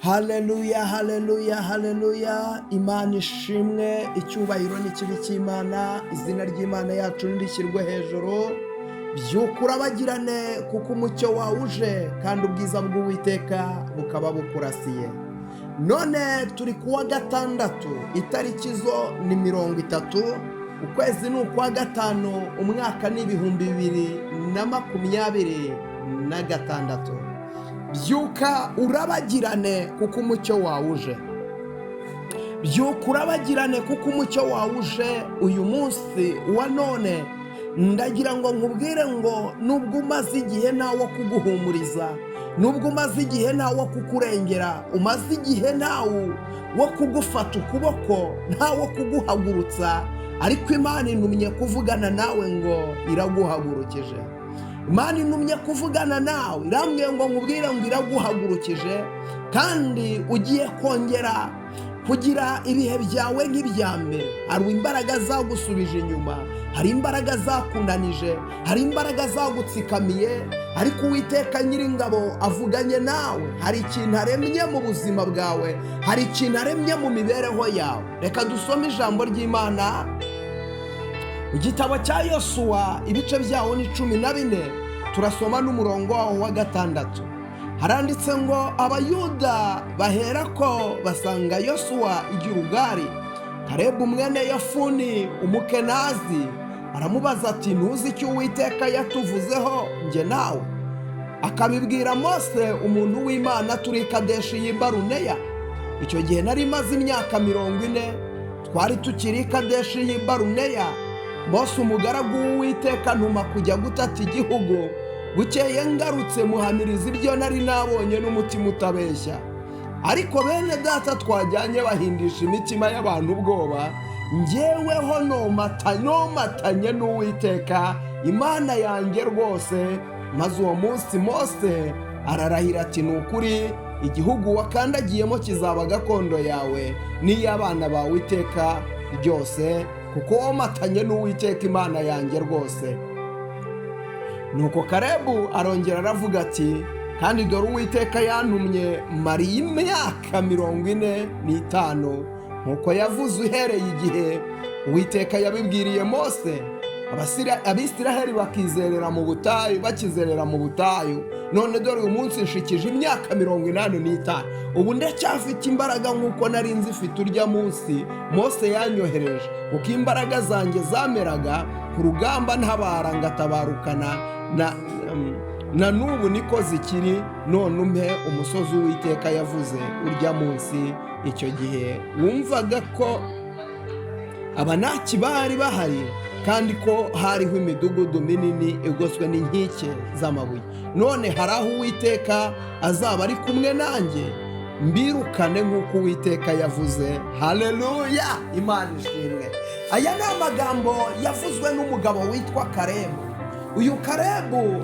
Haleluya, haleluya, haleluya. Imana ishimwe, icyubahiro n'ikibi cy'Imana, izina ry'Imana yacu nirishyirwe hejuru. Byuka urabagirane kuko umucyo wawe uje kandi ubwiza bw'Uwiteka bukaba bukurasiye. None turi kuwa gatandatu, itariki zo ni 30, ukwezi ni ukwa gatanu, umwaka ni 2026. Byuka urabagirane kuko umucyo wawe uje. Byuka urabagirane kuko umucyo wawe uje uyu munsi wa none. Ndagira ngo nkubwire ngo nubwo umaze igihe ntawo kuguhumuriza, nubwo umaze igihe ntawo kukurengera, umaze igihe ntawo wo kugufata ukuboko, ntawo kuguhagurutsa, ariko Imana intumye kuvugana nawe ngo iraguhagurukije. Imana intumye kuvugana nawe, irambwiye ngo nkubwire ngo iraguhagurukije, kandi ugiye kongera kugira ibihe byawe nk'ibya mbere. Hari imbaraga zagusubije inyuma, hari imbaraga zakunanije, hari imbaraga zagutsikamiye, ariko Uwiteka Nyiringabo avuganye nawe. Hari ikintu aremye mu buzima bwawe, hari ikintu aremye mu mibereho yawe. Reka dusome ijambo ry'Imana mu gitabo cya Yosuwa, ibice byawo ni 14, turasoma n'umurongo wawo wa 6. Haranditse ngo abayuda baherako basanga Yosuwa i Gilugari. Kalebu mwene Yefuni umukenazi aramubaza ati, ntuzi icyo Uwiteka yatuvuzeho njye nawe? Akabibwira Mose umuntu w'Imana turi Kadeshi y'i Baruneya. Icyo gihe nari maze imyaka 40, twari tukiri Kadeshi y'i Baruneya. Mose umugaragu w'Uwiteka ntuma kujya gutata igihugu. Bukeye ngarutse muhamiriza ibyo nari nabonye n'umutima utabeshya. Ariko bene data twajyanye bahindisha imitima y'abantu ubwoba. Njyeweho nomatanye n'Uwiteka Imana yanjye rwose. Maze uwo munsi Mose ararahira ati, ni ukuri igihugu wakandagiyemo kizaba gakondo yawe n'iy'abana bawe iteka ryose, kuko womatanye n'Uwiteka Imana yanjye rwose. Nuko Kalebu arongera aravuga ati, kandi dore Uwiteka yantumye mariye imyaka 45, nkuko yavuze uhereye igihe Uwiteka yabibwiriye Mose. Abisiraheli bakizerera mu butayu. None dore uyu munsi nshikije imyaka 85. Ubu ndacyafite imbaraga nk'uko nari nzifite urya munsi Mose yanyohereje, kuko imbaraga zanjye zameraga ku rugamba ntabara ngatabarukana, na n'ubu niko zikiri. None umpe umusozi Uwiteka yavuze urya munsi. Icyo gihe wumvaga ko abanaki bari bahari, kandi ko hariho imidugudu minini igoswe n'inkike z'amabuye. None hari aho Uwiteka azaba ari kumwe nanjye, mbirukane nk'uko Uwiteka yavuze. Haleluya, Imana ishimwe. Aya ni amagambo yavuzwe n'umugabo witwa Kalebu. Uyu Kalebu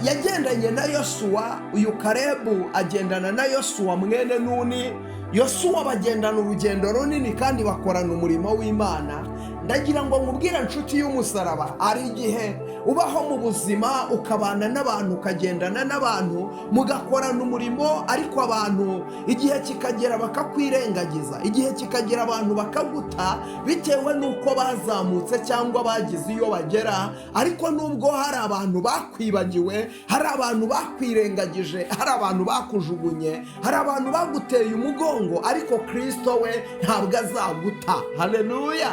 yagendanye na Yosuwa. Uyu Kalebu agendana na Yosuwa mwene Nuni. Yosuwa bagendana urugendo runini kandi bakorana umurimo w'Imana. Ndagira ngo nkubwire nshuti y'umusaraba, ari igihe ubaho mu buzima ukabana n'abantu, ukagendana n'abantu, mugakorana umurimo, ariko abantu igihe kikagera bakakwirengagiza, igihe kikagera abantu bakaguta bitewe n'uko bazamutse cyangwa bagize iyo bagera. Ariko nubwo hari abantu bakwibagiwe, hari abantu bakwirengagije, hari abantu bakujugunye, hari abantu baguteye umugongo, ariko Kristo we ntabwo azaguta. Haleluya.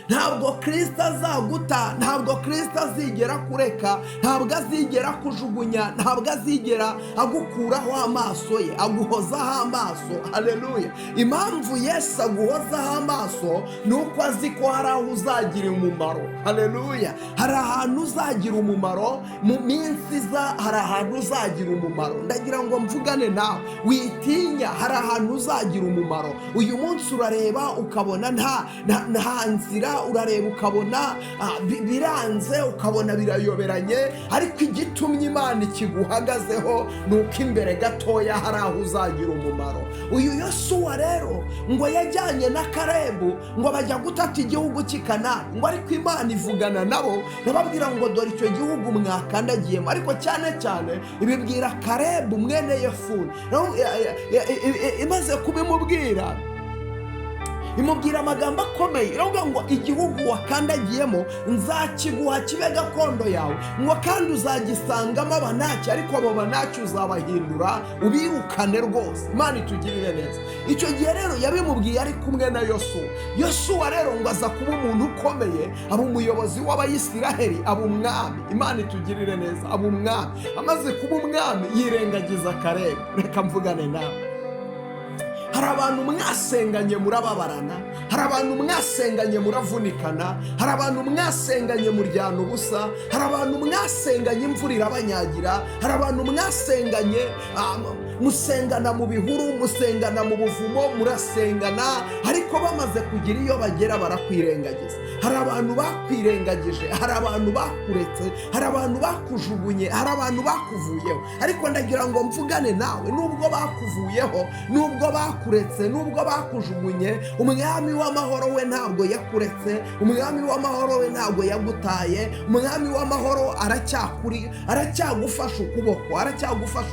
Ntabwo Kristo azaguta, ntabwo Kristo azigera kureka, ntabwo azigera kujugunya, ntabwo azigera agukuraho amaso ye, aguhozaho amaso. Haleluya. Impamvu Yesu aguhozaho amaso ni uko azi ko hari aho uzagira umumaro. Haleluya. Hari ahantu uzagira umumaro mu minsi iza, hari ahantu uzagira umumaro. Ndagira ngo mvugane nawe, witinya, hari ahantu uzagira umumaro. Uyu munsi urareba ukabona nta nzira inzira urareba ukabona biranze, ukabona birayoberanye, ariko igitumye Imana ikiguhagazeho ni uko imbere gatoya hari aho uzagira umumaro. Uyu Yosuwa rero ngo yajyanye na Kalebu ngo bajya gutata igihugu cy'i Kanani, ngo ariko Imana ivugana nabo nababwira ngo dore icyo gihugu mwakandagiyemo, ariko cyane cyane ibibwira Kalebu mwene Yefune. Imaze kubimubwira imubwira amagambo akomeye, iravuga ngo igihugu wakandagiyemo nzakiguha kibe gakondo yawe, ngo kandi uzagisangamo abanaki, ariko abo banaki uzabahindura ubirukane rwose. Imana itugirire neza. Icyo gihe rero yabimubwiye ari kumwe na Yosuwa. Yosuwa rero ngo aza kuba umuntu ukomeye, aba umuyobozi w'Abayisiraheli, aba umwami. Imana itugirire neza, aba umwami. Amaze kuba umwami yirengagiza Kalebu. Reka mvugane nawe. Hari abantu mwasenganye murababarana, hari abantu mwasenganye muravunikana, hari abantu mwasenganye muryana ubusa, hari abantu mwasenganye imvura irabanyagira, hari abantu mwasenganye musengana mu bihuru, musengana mu buvumo, murasengana, ariko bamaze kugira iyo bagera barakwirengagiza. Hari abantu bakwirengagije, hari abantu bakuretse, hari abantu bakujugunye, hari abantu bakuvuyeho, ariko ndagira ngo mvugane nawe, nubwo bakuvuyeho, nubwo bakuretse, nubwo bakujugunye, umwami w'amahoro we ntabwo yakuretse, umwami w'amahoro we ntabwo yagutaye, umwami w'amahoro aracyagufasha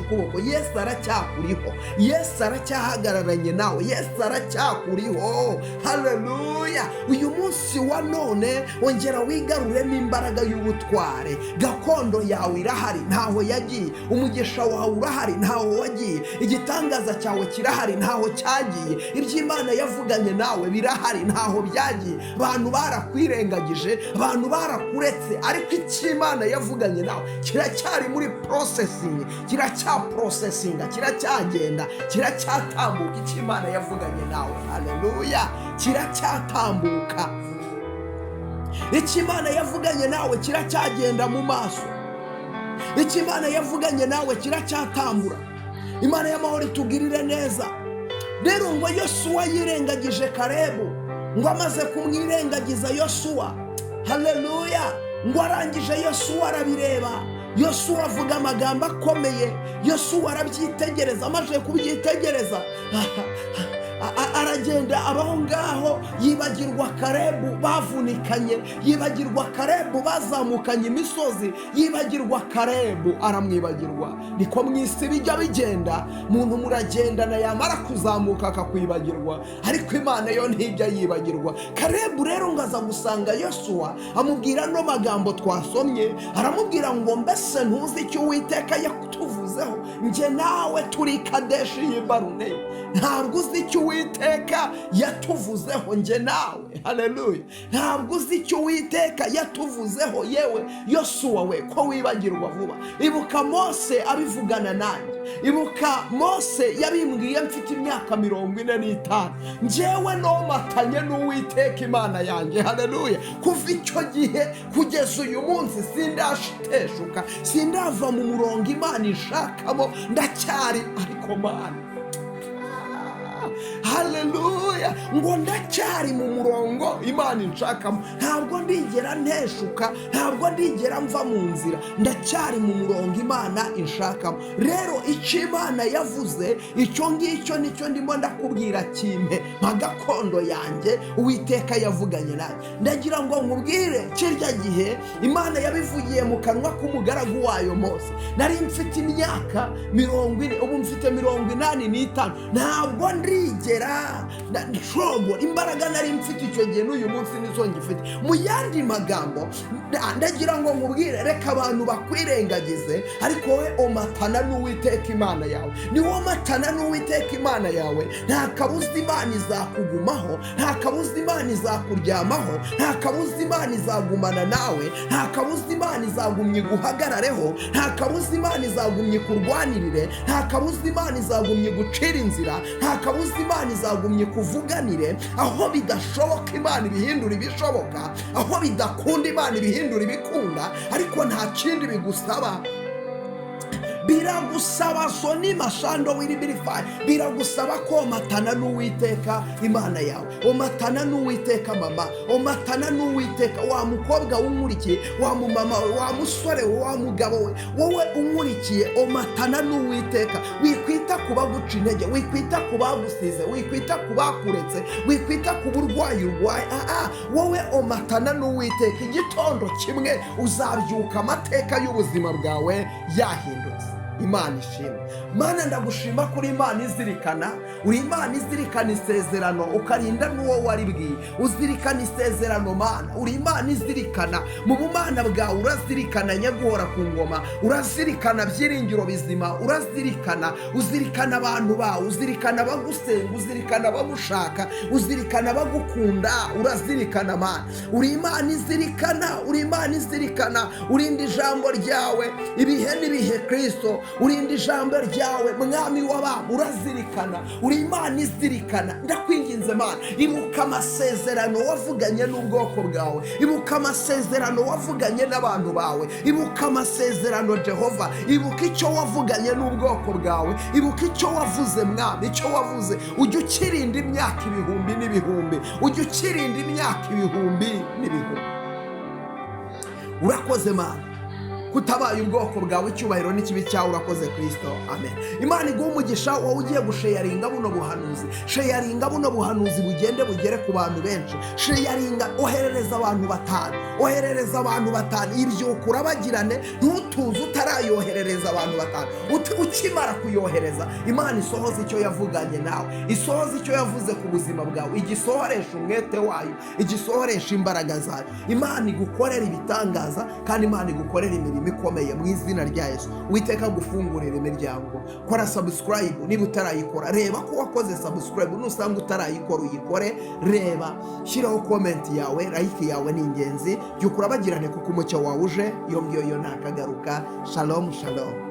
ukuboko, Yesu aracyakuriho, Yesu aracyahagararanye nawe, Yesu aracyakuriho. Haleluya! Uyu munsi wa none ongera wigaruremo imbaraga y'ubutware. Gakondo yawe irahari, ntaho yagiye. Umugisha wawe urahari, ntaho wagiye. Igitangaza cyawe kirahari, ntaho cyagiye. Iby'Imana yavuganye nawe birahari, ntaho byagiye. Abantu barakwirengagije, abantu barakuretse, ariko icy'Imana yavuganye nawe kiracyari muri processing, kiracyagenda, kiracyatambuka. Icy'Imana yavuganye nawe, haleluya, kiracyatambuka. Icy'Imana yavuganye nawe kiracyagenda mu maso, icy'Imana yavuganye nawe kiracyatambura. Imana y'amahoro itugirire neza. Rero ngo Yosuwa yirengagije Kalebu, ngo amaze kumwirengagiza Yosuwa, haleluya, ngo arangije Yosuwa arabireba, Yosuwa avuga amagambo akomeye, Yosuwa arabyitegereza. Amaze kubyitegereza aragenda abaho ngaho, yibagirwa Kalebu bavunikanye, yibagirwa Kalebu bazamukanye imisozi, yibagirwa Kalebu, aramwibagirwa. Niko mu isi bijya bigenda, muntu muragendana yamara kuzamuka akakwibagirwa, ariko Imana yo ntijya yibagirwa. Kalebu rero ngo aza gusanga Yosuwa, amubwira no magambo twasomye, aramubwira ngo mbese ntuzi icyo Uwiteka yatuvuzeho, njye nawe turi Kadeshi y'i Baruneya, ntabwo uzi icyo Uwiteka yatuvuzeho njye nawe, haleluya, ntabwo uzi icyo Uwiteka yatuvuzeho yewe Yosuwa we, ko wibagirwa vuba. Ibuka Mose abivugana nanjye, ibuka Mose yabimbwiye mfite imyaka 45, njyewe nomatanye n'Uwiteka Imana yanjye, haleluya. Kuva icyo gihe kugeza uyu munsi sindashiteshuka, sindava mu murongo Imana ishakamo, ndacyari ariko Mana, haleluya, ngo ndacyari mu murongo Imana inshakamo, ntabwo ndigera nteshuka, ntabwo ndigera mva mu nzira, ndacyari mu murongo Imana inshakamo. Rero icyo Imana yavuze, icyo ngicyo nicyo ndimo ndakubwira, kimpe nka gakondo yanjye Uwiteka yavuganye nanjye. Ndagira ngo nkubwire, kirya gihe Imana yabivugiye mu kanwa k'umugaragu wayo Mose, nari mfite imyaka 40, ubu mfite 85, ntabwo ndigera nshobora imbaraga nari mfite icyo gihe n'uyu munsi nizo ngifite. Mu yandi magambo ndagira ngo nkubwire, reka abantu bakwirengagize, ariko wowe omatana n'Uwiteka Imana yawe. Ni wowe matana n'Uwiteka Imana yawe, nta kabuza Imana izakugumaho, nta kabuza Imana izakuryamaho, nta kabuza Imana izagumana nawe, nta kabuza Imana izagumye guhagarareho, nta kabuza Imana izagumye kurwanirire, nta kabuza Imana izagumye gucira inzira, nta kabuza Imana izagumye kuvuganire. Aho bidashoboka Imana ibihindura ibishoboka, aho bidakunda Imana ibihindura ibikunda, ariko nta kindi bigusaba. biragusaba soni mashando wiribirifai, biragusaba komatana n'Uwiteka Imana yawe, omatana n'Uwiteka mama, omatana n'Uwiteka wa mukobwa unkurikiye, wa mumama we, wa musore we, wa mugabo we, wowe unkurikiye, omatana n'Uwiteka. Wikwita kuba guca intege, wikwita kuba gusize, wikwita kuba kuretse, wikwita kuba urwaye urwaye, wowe omatana n'Uwiteka. Igitondo kimwe uzabyuka amateka y'ubuzima bwawe yahindutse. Imana ishimwe. Mana ndagushima kuri Imana izirikana, uri Imana izirikana isezerano ukarinda n'uwo waribwiye, uzirikana isezerano Mana, uri Imana izirikana mu bumana bwawe, urazirikana nyaguhora ku ngoma, urazirikana byiringiro bizima, uzirikana abantu bawe, uzirikana bagusenga, uzirikana bagushaka, uzirikana bagukunda, urazirikana Mana, uri Imana izirikana, uri Imana izirikana, urinda ijambo ryawe ibihe n'ibihe Kristo, urinda ijambo ryawe mwami w'abami, urazirikana, uri Imana izirikana. Ndakwinginze Mana, ibuka amasezerano wavuganye n'ubwoko bwawe, ibuka amasezerano wavuganye n'abantu bawe, ibuka amasezerano Jehova, ibuka icyo wavuganye n'ubwoko bwawe, ibuka icyo wavuze mwami, icyo wavuze. Ujye ukirinda imyaka ibihumbi n'ibihumbi, ujye ukirinda imyaka ibihumbi n'ibihumbi. Urakoze Mana kutabaye ubwoko bwawe, icyubahiro n'ikibi cyawe, urakoze Kristo, amen. Imana iguha umugisha wowe ugiye gusheyaringa buno buhanuzi, sheyaringa buno buhanuzi bugende bugere ku bantu benshi, sheyaringa, oherereza abantu batanu, oherereza abantu batanu. Ibyuka urabagirane, ntutuze utarayoherereza abantu batanu. Ukimara kuyohereza, Imana isohoza icyo yavuganye nawe, isohoza icyo yavuze ku buzima bwawe, igisohoresha umwete wayo, igisohoresha imbaraga zayo. Imana igukorera ibitangaza kandi Imana igukorera imirimo ikomeye mu izina rya Yesu. Uwiteka gufungurira imiryango. Kora subscribe niba utarayikora, reba ko wakoze subscribe, nusanga utarayikora uyikore, reba, shyiraho comment yawe, like yawe ni ingenzi. Byukura bagirane kuko umucyo wawe uje, iyo ngiyo nakagaruka. Shalom shalom.